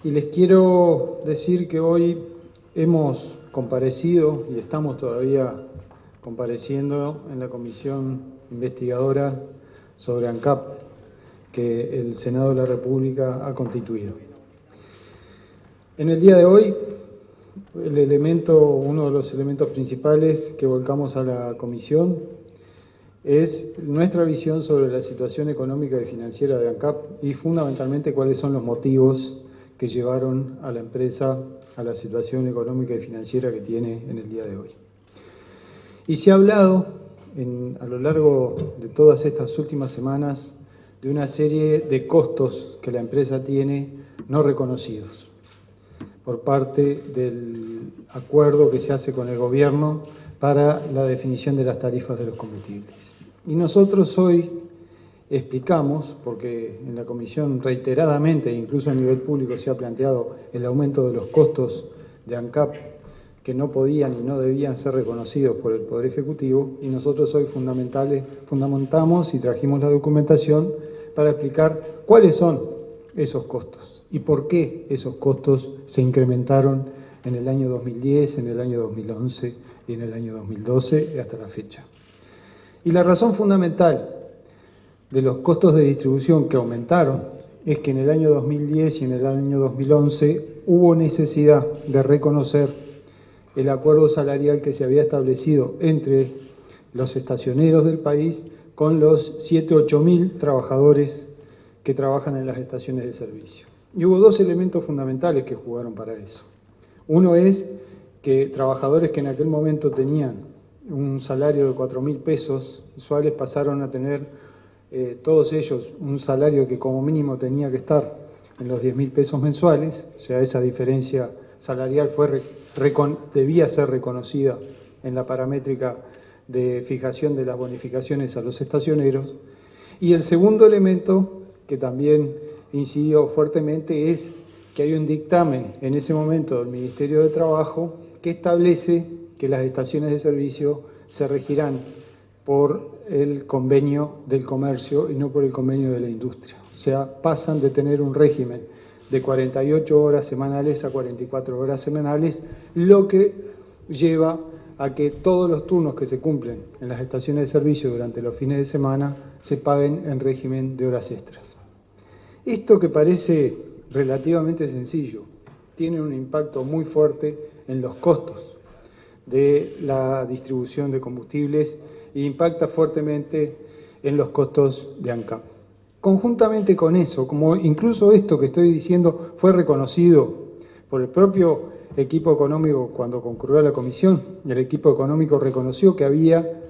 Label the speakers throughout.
Speaker 1: Y les quiero decir que hoy hemos comparecido y estamos todavía compareciendo en la comisión investigadora sobre ANCAP que el Senado de la República ha constituido. En el día de hoy, uno de los elementos principales que volcamos a la comisión es nuestra visión sobre la situación económica y financiera de ANCAP y fundamentalmente cuáles son los motivos que llevaron a la empresa a la situación económica y financiera que tiene en el día de hoy. Y se ha hablado a lo largo de todas estas últimas semanas de una serie de costos que la empresa tiene no reconocidos por parte del acuerdo que se hace con el gobierno para la definición de las tarifas de los combustibles. Y nosotros hoy explicamos, porque en la comisión reiteradamente, incluso a nivel público, se ha planteado el aumento de los costos de ANCAP que no podían y no debían ser reconocidos por el Poder Ejecutivo, y nosotros hoy fundamentamos y trajimos la documentación para explicar cuáles son esos costos y por qué esos costos se incrementaron en el año 2010, en el año 2011 y en el año 2012 hasta la fecha. Y la razón fundamental de los costos de distribución que aumentaron es que en el año 2010 y en el año 2011 hubo necesidad de reconocer el acuerdo salarial que se había establecido entre los estacioneros del país con los 7.000 a 8.000 trabajadores que trabajan en las estaciones de servicio. Y hubo dos elementos fundamentales que jugaron para eso. Uno es que trabajadores que en aquel momento tenían un salario de 4.000 pesos mensuales pasaron a tener todos ellos un salario que como mínimo tenía que estar en los 10.000 pesos mensuales, o sea, esa diferencia salarial debía ser reconocida en la paramétrica de fijación de las bonificaciones a los estacioneros. Y el segundo elemento que también incidió fuertemente es que hay un dictamen en ese momento del Ministerio de Trabajo que establece que las estaciones de servicio se regirán por el convenio del comercio y no por el convenio de la industria. O sea, pasan de tener un régimen de 48 horas semanales a 44 horas semanales, lo que lleva a que todos los turnos que se cumplen en las estaciones de servicio durante los fines de semana se paguen en régimen de horas extras. Esto, que parece relativamente sencillo, tiene un impacto muy fuerte en los costos de la distribución de combustibles e impacta fuertemente en los costos de ANCAP. Conjuntamente con eso, como incluso esto que estoy diciendo fue reconocido por el propio equipo económico cuando concurrió a la comisión, el equipo económico reconoció que había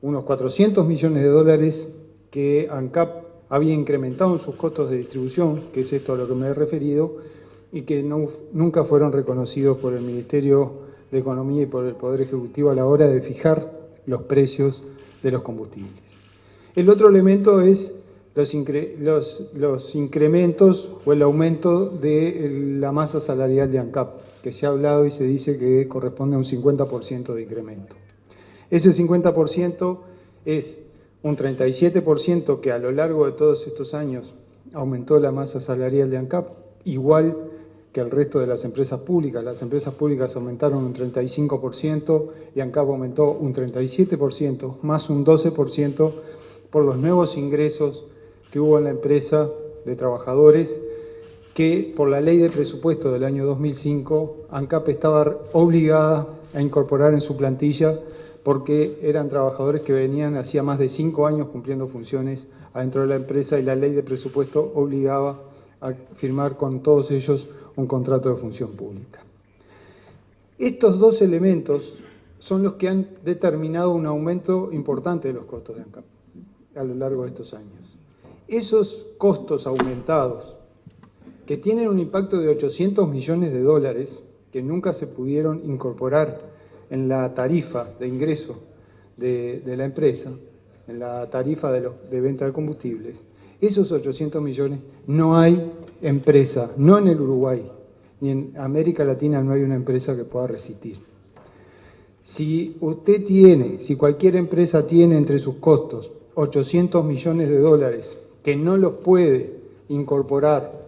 Speaker 1: unos 400 millones de dólares que ANCAP había incrementado en sus costos de distribución, que es esto a lo que me he referido, y que nunca fueron reconocidos por el Ministerio de Economía y por el Poder Ejecutivo a la hora de fijar los precios de los combustibles. El otro elemento es los incrementos o el aumento de la masa salarial de ANCAP, que se ha hablado y se dice que corresponde a un 50% de incremento. Ese 50% es un 37% que a lo largo de todos estos años aumentó la masa salarial de ANCAP, igual que el resto de las empresas públicas. Las empresas públicas aumentaron un 35% y ANCAP aumentó un 37%, más un 12% por los nuevos ingresos que hubo en la empresa de trabajadores que por la ley de presupuesto del año 2005 ANCAP estaba obligada a incorporar en su plantilla porque eran trabajadores que venían hacía más de 5 años cumpliendo funciones adentro de la empresa y la ley de presupuesto obligaba a firmar con todos ellos un contrato de función pública. Estos dos elementos son los que han determinado un aumento importante de los costos de ANCAP a lo largo de estos años. Esos costos aumentados, que tienen un impacto de 800 millones de dólares, que nunca se pudieron incorporar en la tarifa de ingreso de la empresa, en la tarifa de venta de combustibles, esos 800 millones, no hay empresa, no en el Uruguay, ni en América Latina no hay una empresa que pueda resistir. Si cualquier empresa tiene entre sus costos 800 millones de dólares que no los puede incorporar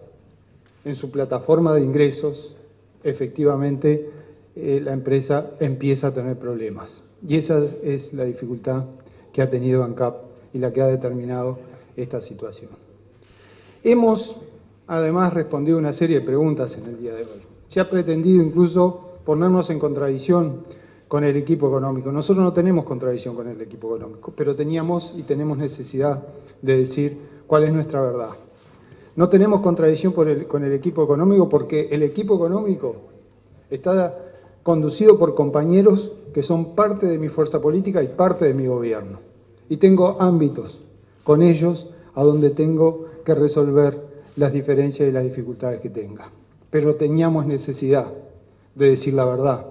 Speaker 1: en su plataforma de ingresos, efectivamente la empresa empieza a tener problemas. Y esa es la dificultad que ha tenido ANCAP y la que ha determinado esta situación. Hemos, además, respondido una serie de preguntas en el día de hoy. Se ha pretendido incluso ponernos en contradicción con el equipo económico. Nosotros no tenemos contradicción con el equipo económico, pero teníamos y tenemos necesidad de decir cuál es nuestra verdad. No tenemos contradicción con el equipo económico porque el equipo económico está conducido por compañeros que son parte de mi fuerza política y parte de mi gobierno. Y tengo ámbitos con ellos a donde tengo que resolver las diferencias y las dificultades que tenga. Pero teníamos necesidad de decir la verdad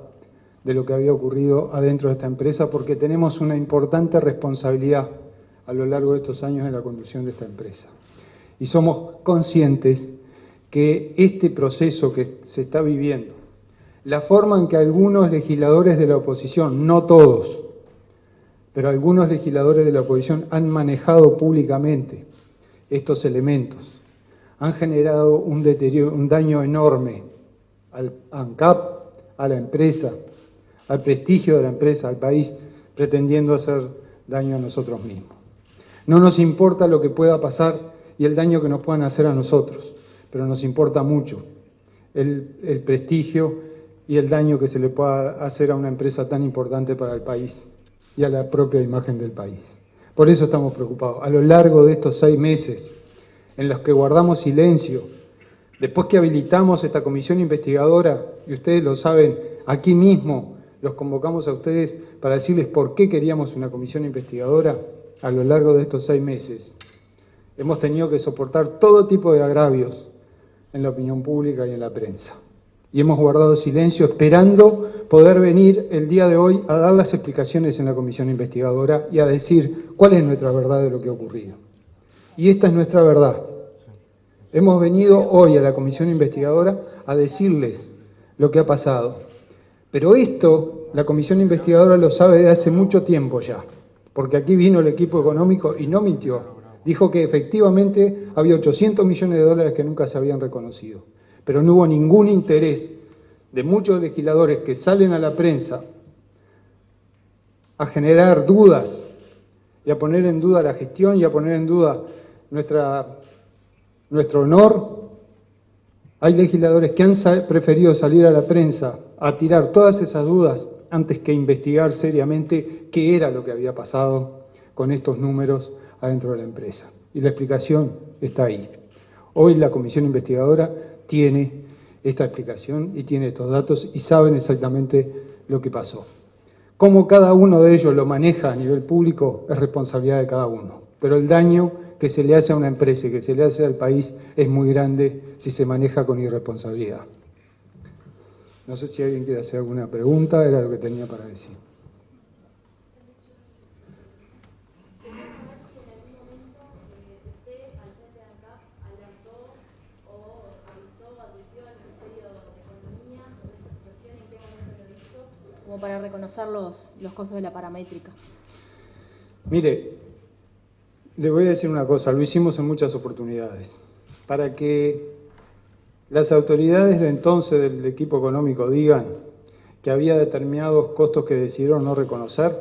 Speaker 1: de lo que había ocurrido adentro de esta empresa porque tenemos una importante responsabilidad a lo largo de estos años en la conducción de esta empresa. Y somos conscientes que este proceso que se está viviendo, la forma en que algunos legisladores de la oposición, no todos, pero algunos legisladores de la oposición han manejado públicamente estos elementos, han generado un deterioro, un daño enorme al ANCAP, a la empresa, al prestigio de la empresa, al país, pretendiendo hacer daño a nosotros mismos. No nos importa lo que pueda pasar y el daño que nos puedan hacer a nosotros, pero nos importa mucho el prestigio y el daño que se le pueda hacer a una empresa tan importante para el país y a la propia imagen del país. Por eso estamos preocupados. A lo largo de estos 6 meses en los que guardamos silencio, después que habilitamos esta comisión investigadora, y ustedes lo saben, aquí mismo los convocamos a ustedes para decirles por qué queríamos una comisión investigadora, a lo largo de estos 6 meses hemos tenido que soportar todo tipo de agravios en la opinión pública y en la prensa. Y hemos guardado silencio esperando poder venir el día de hoy a dar las explicaciones en la comisión investigadora y a decir cuál es nuestra verdad de lo que ha ocurrido. Y esta es nuestra verdad. Hemos venido hoy a la comisión investigadora a decirles lo que ha pasado. Pero esto, la comisión investigadora lo sabe de hace mucho tiempo ya, porque aquí vino el equipo económico y no mintió. Dijo que efectivamente había 800 millones de dólares que nunca se habían reconocido, pero no hubo ningún interés de muchos legisladores que salen a la prensa a generar dudas y a poner en duda la gestión y a poner en duda nuestro honor. Hay legisladores que han preferido salir a la prensa a tirar todas esas dudas antes que investigar seriamente qué era lo que había pasado con estos números adentro de la empresa. Y la explicación está ahí. Hoy la comisión investigadora tiene esta explicación y tiene estos datos y saben exactamente lo que pasó. Cómo cada uno de ellos lo maneja a nivel público es responsabilidad de cada uno. Pero el daño que se le hace a una empresa y que se le hace al país es muy grande si se maneja con irresponsabilidad. No sé si alguien quiere hacer alguna pregunta, era lo que tenía para decir.
Speaker 2: Como para reconocer los costos de la paramétrica.
Speaker 1: Mire, le voy a decir una cosa, lo hicimos en muchas oportunidades. Para que las autoridades de entonces del equipo económico digan que había determinados costos que decidieron no reconocer,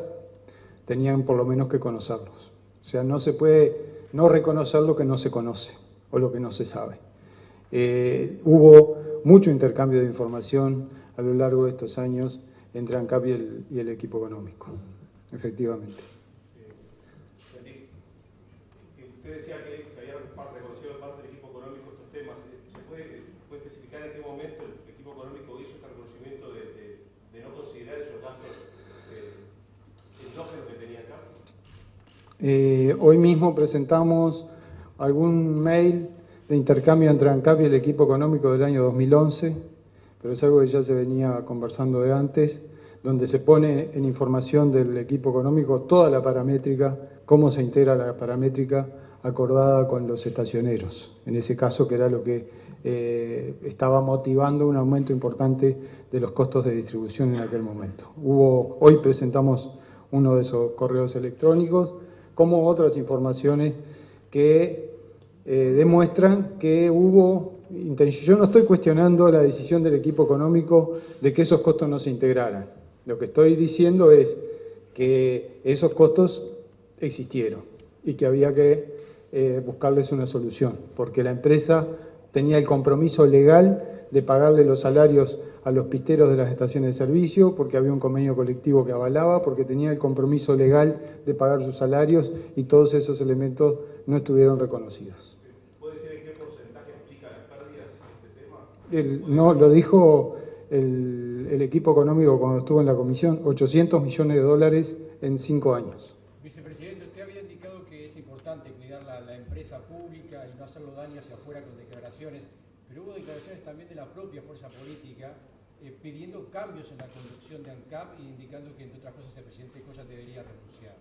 Speaker 1: tenían por lo menos que conocerlos. O sea, no se puede no reconocer lo que no se conoce o lo que no se sabe. Hubo mucho intercambio de información a lo largo de estos años entre ANCAP y el equipo económico, efectivamente.
Speaker 3: Usted decía que se había reconocido de parte del equipo económico estos temas. ¿Se puede especificar en qué momento el equipo económico hizo este reconocimiento de no considerar esos gastos endógenos que tenía acá?
Speaker 1: Hoy mismo presentamos algún mail de intercambio entre ANCAP y el equipo económico del año 2011, pero es algo que ya se venía conversando de antes, donde se pone en información del equipo económico toda la paramétrica, cómo se integra la paramétrica acordada con los estacioneros, en ese caso que era lo que estaba motivando un aumento importante de los costos de distribución en aquel momento. Hoy presentamos uno de esos correos electrónicos, como otras informaciones que demuestran que hubo yo no estoy cuestionando la decisión del equipo económico de que esos costos no se integraran. Lo que estoy diciendo es que esos costos existieron y que había que buscarles una solución, porque la empresa tenía el compromiso legal de pagarle los salarios a los pisteros de las estaciones de servicio, porque había un convenio colectivo que avalaba, porque tenía el compromiso legal de pagar sus salarios y todos esos elementos no estuvieron reconocidos.
Speaker 3: ¿Puede decir en qué porcentaje implica las pérdidas este tema?
Speaker 1: No, lo dijo el equipo económico cuando estuvo en la comisión, 800 millones de dólares en 5 años.
Speaker 4: Vicepresidente, usted había indicado que es importante cuidar la empresa pública y no hacerlo daño hacia afuera con declaraciones, pero hubo declaraciones también de la propia fuerza política pidiendo cambios en la conducción de ANCAP e indicando que, entre otras cosas, el presidente Collas debería renunciar.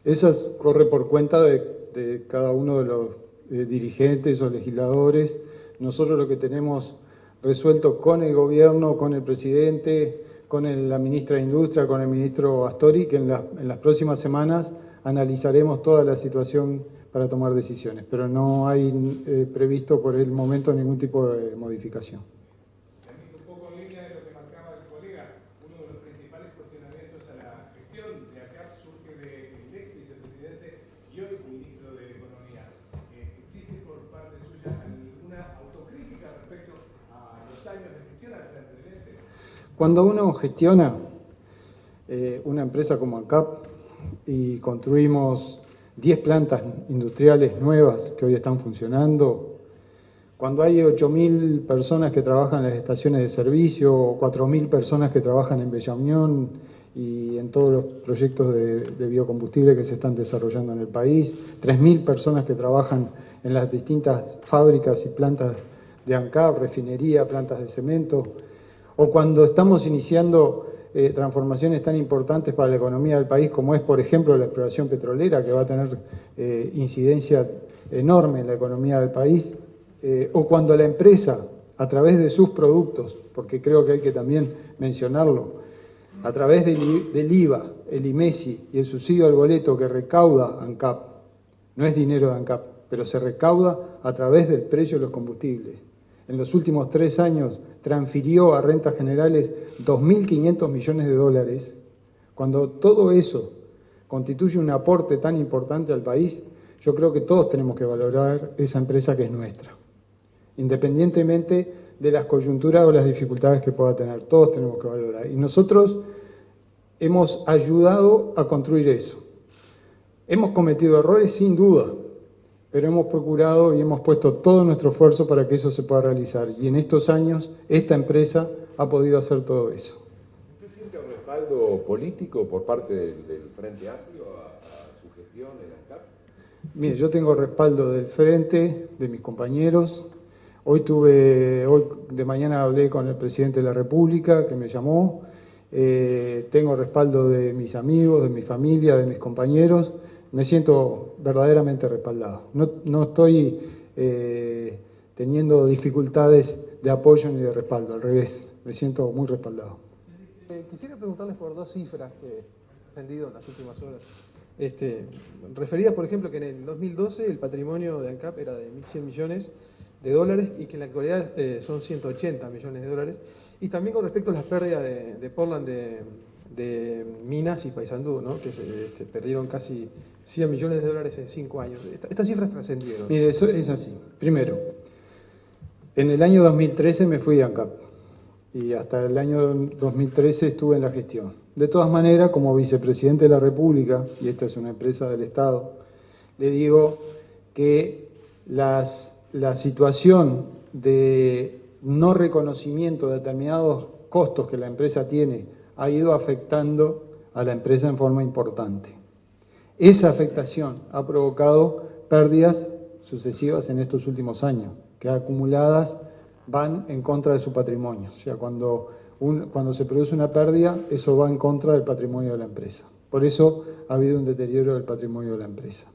Speaker 1: Esas corre por cuenta de cada uno de los dirigentes o legisladores. Nosotros lo que tenemos resuelto con el gobierno, con el presidente, con la ministra de Industria, con el ministro Astori, que en las próximas semanas analizaremos toda la situación para tomar decisiones, pero no hay previsto por el momento ningún tipo de modificación.
Speaker 5: Un poco en línea de lo que marcaba el colega, uno de los principales cuestionamientos a la gestión de ANCAP surge del ex vicepresidente y hoy ministro de Economía. ¿Existe por parte suya alguna autocrítica respecto a los años de gestión al frente del ente?
Speaker 1: Cuando uno gestiona una empresa como ANCAP y construimos 10 plantas industriales nuevas que hoy están funcionando, cuando hay 8.000 personas que trabajan en las estaciones de servicio, o 4.000 personas que trabajan en Bella Unión y en todos los proyectos de biocombustible que se están desarrollando en el país, 3.000 personas que trabajan en las distintas fábricas y plantas de ANCAP, refinería, plantas de cemento, o cuando estamos iniciando transformaciones tan importantes para la economía del país como es, por ejemplo, la exploración petrolera, que va a tener incidencia enorme en la economía del país, o cuando la empresa, a través de sus productos, porque creo que hay que también mencionarlo, a través del IVA, el IMESI y el subsidio al boleto que recauda ANCAP, no es dinero de ANCAP, pero se recauda a través del precio de los combustibles. En los últimos 3 años transfirió a rentas generales 2.500 millones de dólares. Cuando todo eso constituye un aporte tan importante al país, yo creo que todos tenemos que valorar esa empresa que es nuestra, independientemente de las coyunturas o las dificultades que pueda tener. Todos tenemos que valorar. Y nosotros hemos ayudado a construir eso. Hemos cometido errores sin duda, pero hemos procurado y hemos puesto todo nuestro esfuerzo para que eso se pueda realizar. Y en estos años, esta empresa ha podido hacer todo eso.
Speaker 6: ¿Usted siente un respaldo político por parte del Frente Amplio a su gestión en ANCAP?
Speaker 1: Mire, yo tengo respaldo del Frente, de mis compañeros. Hoy de mañana hablé con el presidente de la República, que me llamó. Tengo respaldo de mis amigos, de mi familia, de mis compañeros. Me siento verdaderamente respaldado. No estoy teniendo dificultades de apoyo ni de respaldo, al revés, me siento muy respaldado.
Speaker 7: Quisiera preguntarles por 2 cifras que he aprendido en las últimas horas. Referidas, por ejemplo, que en el 2012 el patrimonio de ANCAP era de 1.100 millones de dólares y que en la actualidad son 180 millones de dólares. Y también con respecto a las pérdidas de Portland de Minas y Paysandú, ¿no? Que perdieron casi 100 millones de dólares en 5 años. Estas cifras trascendieron.
Speaker 1: Mire, eso es así. Primero, en el año 2013 me fui de ANCAP y hasta el año 2013 estuve en la gestión. De todas maneras, como vicepresidente de la República, y esta es una empresa del Estado, le digo que la situación de no reconocimiento de determinados costos que la empresa tiene ha ido afectando a la empresa en forma importante. Esa afectación ha provocado pérdidas sucesivas en estos últimos años, que acumuladas van en contra de su patrimonio. O sea, cuando se produce una pérdida, eso va en contra del patrimonio de la empresa. Por eso ha habido un deterioro del patrimonio de la empresa.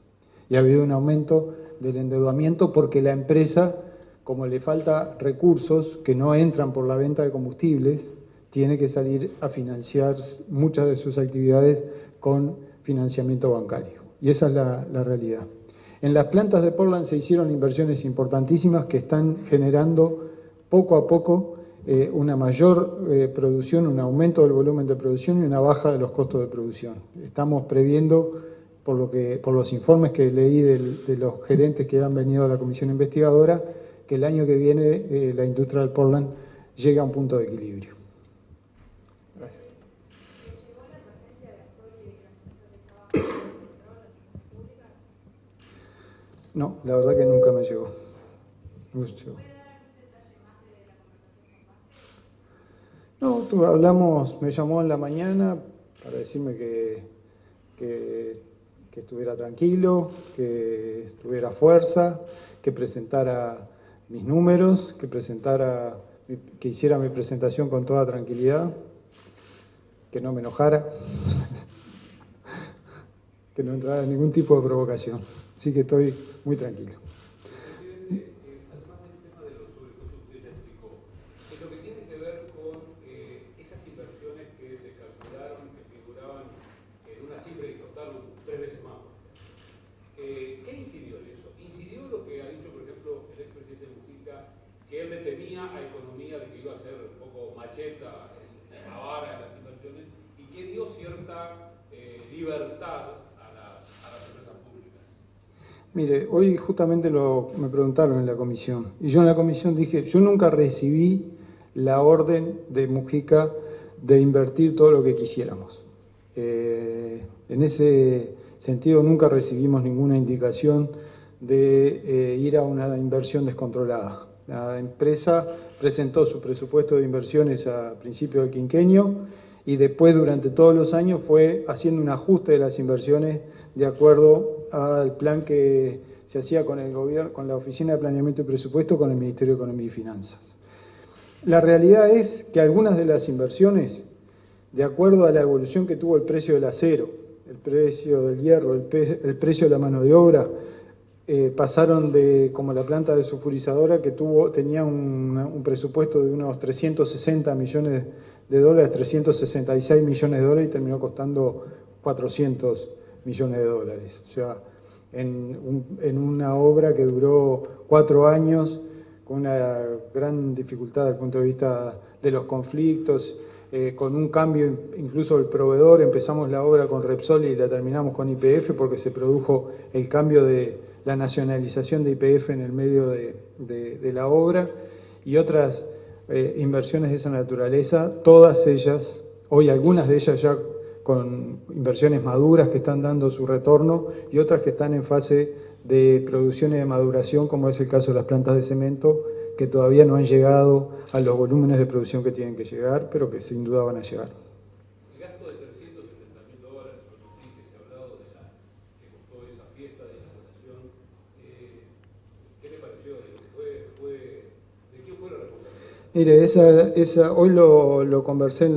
Speaker 1: Y ha habido un aumento del endeudamiento porque la empresa, como le falta recursos que no entran por la venta de combustibles, tiene que salir a financiar muchas de sus actividades con financiamiento bancario. Y esa es la realidad. En las plantas de Portland se hicieron inversiones importantísimas que están generando poco a poco una mayor producción, un aumento del volumen de producción y una baja de los costos de producción. Estamos previendo, por los informes que leí de los gerentes que han venido a la comisión investigadora, que el año que viene la industria del Portland llegue a un punto de equilibrio. Gracias. No, la verdad que nunca me llegó. No me llegó. No, hablamos, me llamó en la mañana para decirme que estuviera tranquilo, que tuviera fuerza, que presentara mis números, que hiciera mi presentación con toda tranquilidad, que no me enojara, que no entrara en ningún tipo de provocación. Así que estoy muy tranquilo.
Speaker 8: Que él le temía a economía de que iba a ser un poco macheta, avara en las inversiones, y que dio cierta libertad a las empresas públicas.
Speaker 1: Mire, hoy justamente me preguntaron en la comisión, y yo en la comisión dije, yo nunca recibí la orden de Mujica de invertir todo lo que quisiéramos. En ese sentido nunca recibimos ninguna indicación de ir a una inversión descontrolada. La empresa presentó su presupuesto de inversiones a principios del quinquenio y después durante todos los años fue haciendo un ajuste de las inversiones de acuerdo al plan que se hacía con el gobierno, con la Oficina de Planeamiento y Presupuesto, con el Ministerio de Economía y Finanzas. La realidad es que algunas de las inversiones, de acuerdo a la evolución que tuvo el precio del acero, el precio del hierro, el precio de la mano de obra, pasaron de, como la planta desulfurizadora que tenía un presupuesto de unos 360 millones de dólares, 366 millones de dólares y terminó costando 400 millones de dólares. O sea, en una obra que duró 4 años, con una gran dificultad desde el punto de vista de los conflictos, con un cambio incluso del proveedor. Empezamos la obra con Repsol y la terminamos con YPF porque se produjo el cambio de la nacionalización de YPF en el medio de la obra, y otras inversiones de esa naturaleza, todas ellas, hoy algunas de ellas ya con inversiones maduras que están dando su retorno y otras que están en fase de producción y de maduración, como es el caso de las plantas de cemento, que todavía no han llegado a los volúmenes de producción que tienen que llegar, pero que sin duda van a llegar.
Speaker 8: El gasto de $370.000, con que se ha hablado de que costó esa fiesta de inauguración, ¿qué le pareció? ¿De quién fue la responsabilidad?
Speaker 1: Mire, hoy lo conversé en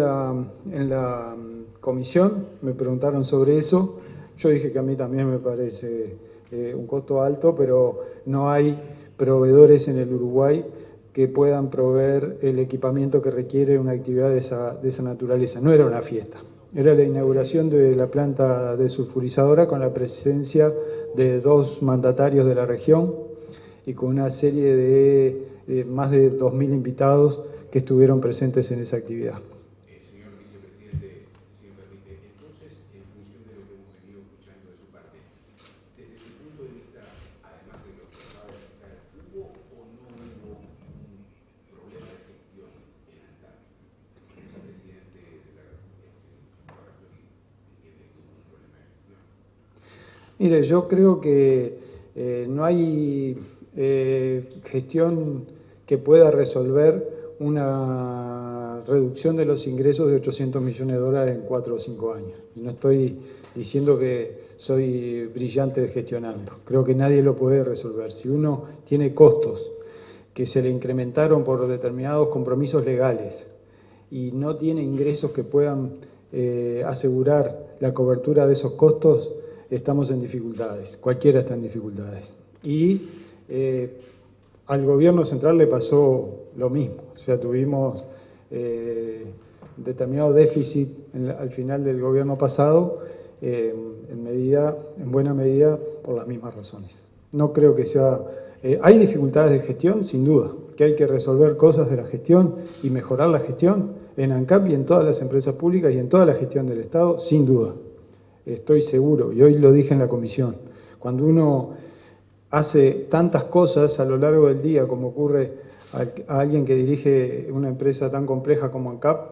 Speaker 1: la comisión, me preguntaron sobre eso, yo dije que a mí también me parece un costo alto, pero no hay proveedores en el Uruguay que puedan proveer el equipamiento que requiere una actividad de esa naturaleza. No era una fiesta, era la inauguración de la planta desulfurizadora con la presencia de 2 mandatarios de la región y con una serie de más de 2.000 invitados que estuvieron presentes en esa actividad.
Speaker 9: Señor vicepresidente, si me permite, entonces, en función de lo que hemos venido escuchando de su parte, desde su punto de vista, además de lo que acaba de explicar, ¿hubo o no hubo un problema de gestión en ANCAP? El vicepresidente de la República entiende que hubo un problema de gestión.
Speaker 1: Mire, yo creo que no hay gestión que pueda resolver una reducción de los ingresos de 800 millones de dólares en 4 o 5 años. Y no estoy diciendo que soy brillante gestionando. Creo que nadie lo puede resolver. Si uno tiene costos que se le incrementaron por determinados compromisos legales y no tiene ingresos que puedan asegurar la cobertura de esos costos, estamos en dificultades. Cualquiera está en dificultades. Y al gobierno central le pasó lo mismo. O sea, tuvimos determinado déficit al final del gobierno pasado, en buena medida por las mismas razones. No creo que sea... hay dificultades de gestión, sin duda, que hay que resolver cosas de la gestión y mejorar la gestión en ANCAP y en todas las empresas públicas y en toda la gestión del Estado, sin duda. Estoy seguro, y hoy lo dije en la comisión, cuando uno hace tantas cosas a lo largo del día, como ocurre a alguien que dirige una empresa tan compleja como ANCAP,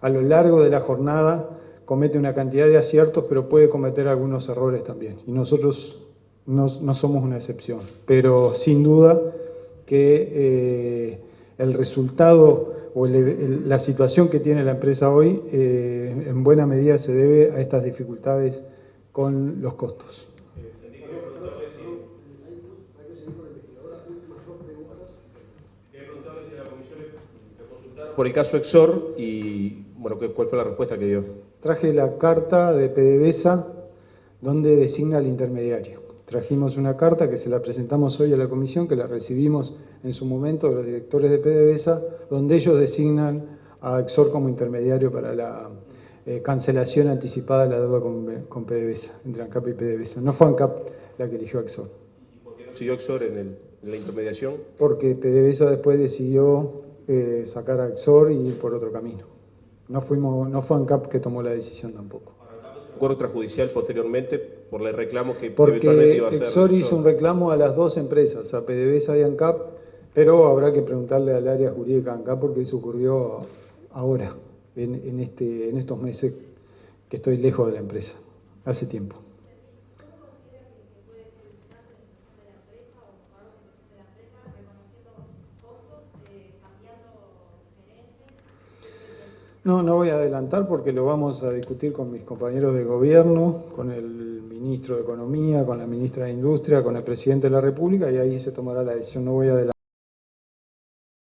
Speaker 1: a lo largo de la jornada comete una cantidad de aciertos, pero puede cometer algunos errores también. Y nosotros no somos una excepción. Pero sin duda que el resultado o la situación que tiene la empresa hoy en buena medida se debe a estas dificultades con los costos.
Speaker 3: Por el caso Exor y, bueno, ¿cuál fue la respuesta que dio?
Speaker 1: Traje la carta de PDVSA donde designa al intermediario. Trajimos una carta que se la presentamos hoy a la comisión, que la recibimos en su momento de los directores de PDVSA, donde ellos designan a Exor como intermediario para la cancelación anticipada de la deuda con PDVSA, entre ANCAP y PDVSA. No fue ANCAP la que eligió a Exor.
Speaker 3: ¿Y por qué no siguió Exor en la intermediación?
Speaker 1: Porque PDVSA después decidió sacar a Exor y ir por otro camino. No fue ANCAP que tomó la decisión tampoco.
Speaker 3: ¿Un acuerdo extrajudicial posteriormente por el reclamo que
Speaker 1: porque
Speaker 3: eventualmente iba a hacer?
Speaker 1: Exor hizo un reclamo a las dos empresas, a PDVSA y ANCAP, pero habrá que preguntarle al área jurídica de ANCAP porque eso ocurrió ahora, en estos meses que estoy lejos de la empresa, hace tiempo. No voy a adelantar porque lo vamos a discutir con mis compañeros de gobierno, con el ministro de Economía, con la ministra de Industria, con el presidente de la República y ahí se tomará la decisión. No voy a adelantar.